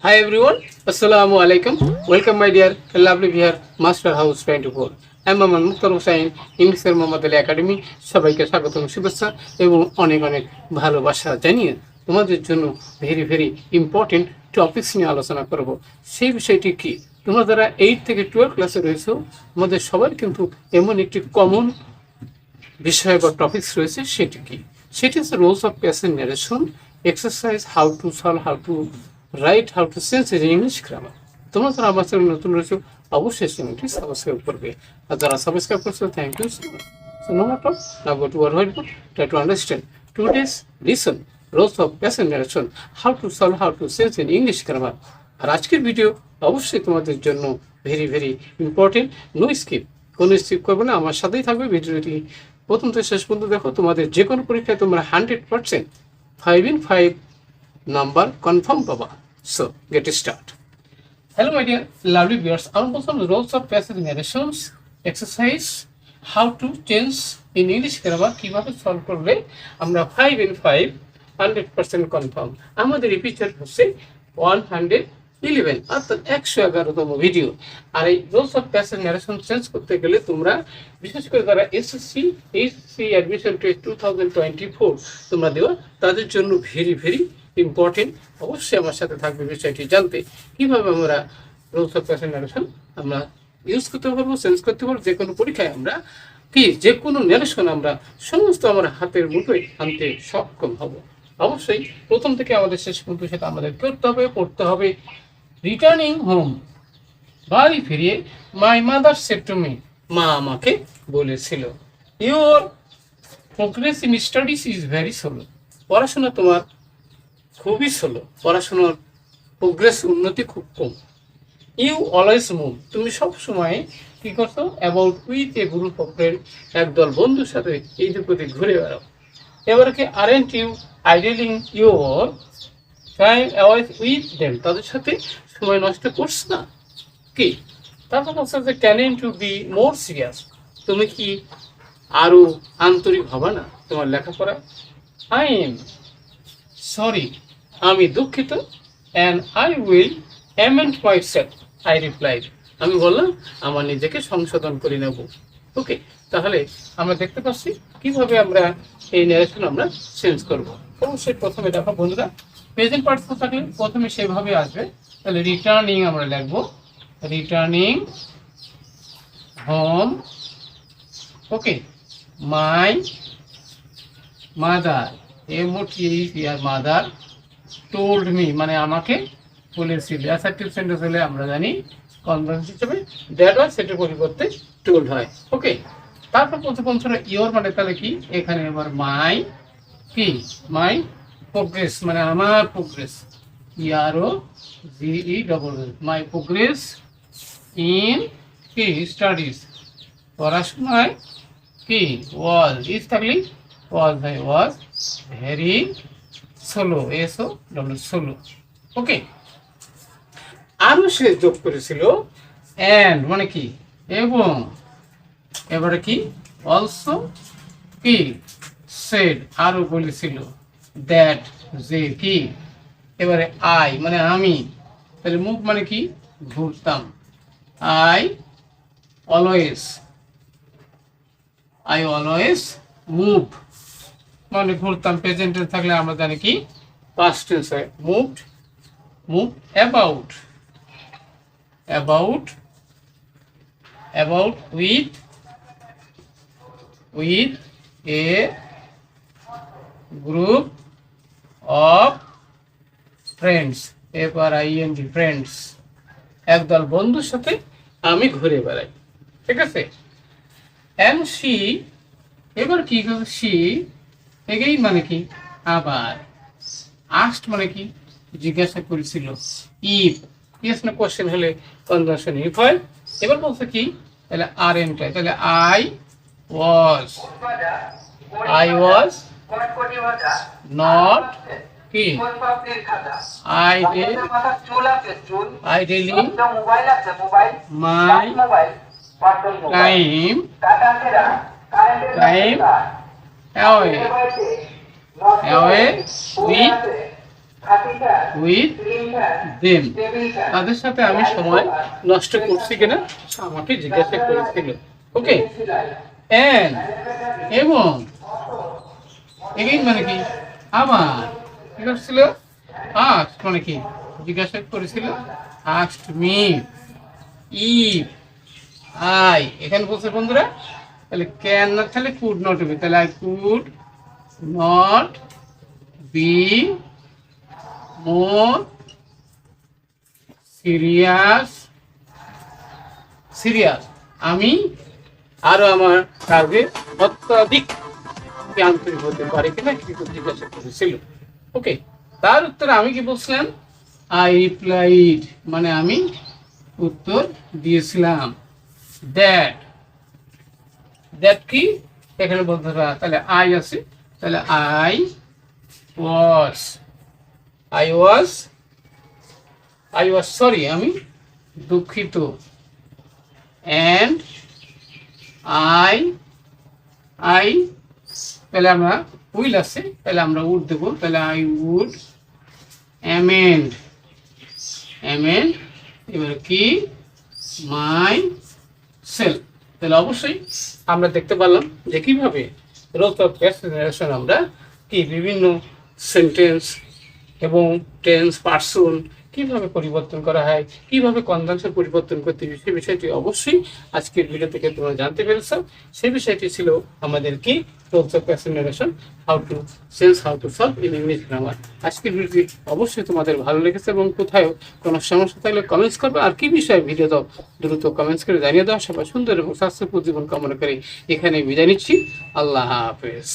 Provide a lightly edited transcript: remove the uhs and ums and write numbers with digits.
Hi everyone, Assalamu alaikum. Welcome my dear lovely viewer, Master House 24. I'm Maman Mukhtar Hussain, EnglisGrammar modal academy সবাইকে স্বাগতম শুভেচ্ছা এবং অনেক অনেক ভালোবাসা জানিয়ে তোমাদের জন্য ভেরি ভেরি ইম্পর্টেন্ট টপিকস নিয়ে আলোচনা করব। সেই বিষয়টি কি, তোমরা যারা 8 থেকে 12 ক্লাসে রয়েছো আমাদের সবার কিন্তু এমন একটি কমন বিষয় বা টপিকস রয়েছে, সেটি কি? সেটি হচ্ছে rules of passage narration, exercise, how to solve, how to write, how to sense in English grammar. তোমরা যারা আমার চ্যানেল নতুন রয়েছে অবশ্যই চ্যানেলটি সাবস্ক্রাইব করবে, আর যারা সাবস্ক্রাইব করছো thank you so much. So no matter, now go to our white try to understand today's lesson rules of passage narration, how to solve, how to sense in English grammar. আর আজকের video অবশ্যই তোমাদের জন্য very very important. No skip, কোনো skip করবে না, আমার সাথেই থাকবে। ভিডিওটি প্রথম থেকে শেষ পর্যন্ত দেখো, তোমাদের যে কোনো পরীক্ষায় তোমরা 100% 5 in 5 নাম্বার কনফার্ম পাবা। So get start. Hello my dear lovely viewers, আমরা বলছিলাম rules of passage narrations exercise, how to change in English grammar, কীভাবে সলভ করলে আমরা 5 in 5 100% কনফার্ম। আমাদের এপিসোড হচ্ছে 111, অর্থাৎ 111তম ভিডিও। আর এই rules of passage narration change করতে গেলে তোমরা বিশেষ করে যারা এসএসসি এইচএসসি অ্যাডমিশন টেস্ট 2024 তোমরা দেওয়া, তাদের জন্য ভেরি ভেরি ইম্পর্টেন্ট। অবশ্যই আমার সাথে থাকবে বিষয়টি জানতে কীভাবে আমরা রোলস অফ প্যাসেজ ন্যারেশন আমরা ইউজ করতে পারবো, চেঞ্জ করতে পারবো। যে কোনো পরীক্ষায় আমরা যে কোনো ন্যারেশন আমরা সমস্ত আমার হাতের মুঠোয় আনতে সক্ষম হব। অবশ্যই প্রথম থেকে আমাদের শেষ পর্যন্ত সেটা আমাদের করতে হবে, পড়তে হবে। রিটার্নিং হোম, বাড়ি ফিরিয়ে, my mother said to me, মা আমাকে বলেছিল, your progress in studies is very slow, পড়াশোনা তোমার খুবই স্লো, পড়াশোনার প্রোগ্রেস উন্নতি খুব কম। ইউ অলওয়েজ মুভ, তুমি সবসময় কি করছো? About with a group of friend, একদল বন্ধুর সাথে এই দিকে ঘুরে বেড়াও। এবার কি, aren't you idling your time away with them, তাদের সাথে সময় নষ্ট করছো না কি? তারপর বলছে যে can to be more serious, তুমি কি আরো আন্তরিক হবা না তোমার লেখাপড়া? আই এম সরি, আমি দুঃখিত। And I will amend myself, I replied, আমি বললাম আমার নিজেকে সংশোধন করে নেব। ওকে, তাহলে আমরা দেখতে পাচ্ছি কিভাবে আমরা এই ন্যারেশন আমরা চেঞ্জ করব। অবশ্যই প্রথমে দেখো বন্ধুরা, প্রেজেন্ট পার্টিসিপল থাকলে প্রথমে সেভাবে আসবে। তাহলে রিটার্নিং আমরা লিখবো, returning home, okay, my mother, mother told me, মানে আমাকে বলেছিল। অ্যাসার্টিভ সেন্টেন্স হলে আমরা জানি কনভার্স হিসেবে দ্যাট ওয়াজ, সেটার পরিবর্তে টোল্ড হয়। ওকে, তারপর প্রথম ছিল ইয়োর, মানে তাহলে কি এখানে এবার মাই কি, মাই প্রোগ্রেস, মানে আমার প্রোগ্রেস, ইয়ারও জিই ডবল, মাই প্রোগ্রেস ইন কি স্টাডিজ, পড়াশোনায় কি, ওয়াজ, ইজ থাকলে ওয়াজ হয়, was very slow, so double slow. Okay, আরো সে যোগ করেছিল অ্যান্ড, মানে কি এবং, এবারে কি অলসো কি সেড, আরো বলেছিল দ্যাট, যে কি, এবারে আই মানে আমি, তাহলে মুভ মানে কি ঘুরতাম, আই অলওয়েজ মুভ মানে ঘুরতাম। প্রেজেন্টে থাকলে আমরা জানি কি পাস্ট টেন্স হয়, moved, move about with a group of friends, FRIEND friends, একদল বন্ধুর সাথে আমি ঘুরে বেড়াই। ঠিক আছে, অ্যান্ড শি, এবার কি শি এগেইন মানে কি আবার, আস্ট মানে কি জিজ্ঞাসা করেছিল, ইফ ইয়েস না কোশ্চেন হলে কনজাংশন ইফ হয়। এবার বলছে কি, তাহলে আর এন্ড হয়, তাহলে আই ওয়াজ নট কি, idly my time away with with them, তাদের সাথে আমি সময় নষ্ট করছি কিনা আমাকে জিজ্ঞাসা করেছিল। ওকে, এন্ড এবং এগেইন মানে কি আবার, কি করছিল আস্ক মানে কি জিজ্ঞাসা করেছিল, আস্কড মি ইফ আই, এখানে বলছে বন্ধুরা তাহলে ক্যান নট তাহলে কুড নট বি, তাহলে I could not be more serious, আমি আরো আমার কাজে অত্যাধিক আন্তরিক হতে পারে কিনা কিন্তু জিজ্ঞাসা করেছিল। ওকে, তার উত্তরে আমি কি বলছিলাম, আই রিপ্লাইড মানে আমি উত্তর দিয়েছিলাম, দ্যাট, দ্যাট কি এখানে বলতে পারা, তাহলে আই আছে, তাহলে আই ওয়াজ সরি আমি দুঃখিত, অ্যান্ড আই তাহলে আমরা উইল আছে, তাহলে আমরা উড দেবো, তাহলে আই উড অ্যামেন্ড, এবার কি মাই সেলফ। তাহলে অবশ্যই আমরা দেখতে পারলাম যে কিভাবে রোল অফ প্যাসিভ আমরা কি বিভিন্ন সেন্টেন্স এবং টেন্স পার্সন কিভাবে পরিবর্তন করা হয়, কিভাবে কনজাংশন পরিবর্তন করতে হবে, সেই বিষয়টি অবশ্যই আজকের ভিডিও থেকে তোমরা জানতে পেরেছো। সেই বিষয়টি ছিল আমাদের কি rules of passive narration, how to solve in English grammar. আজকের ভিডিওটি অবশ্যই তোমাদের ভালো লেগেছে এবং কোথাও কোনো সমস্যা থাকলে কমেন্টস করবে, আর কি বিষয়ে ভিডিও দাও দ্রুত কমেন্টস করে জানিয়ে দাও। সবাই সুন্দর এবং স্বাস্থ্যকর জীবন কামনা করে এখানে বিদায় নিচ্ছি। আল্লাহ হাফেজ।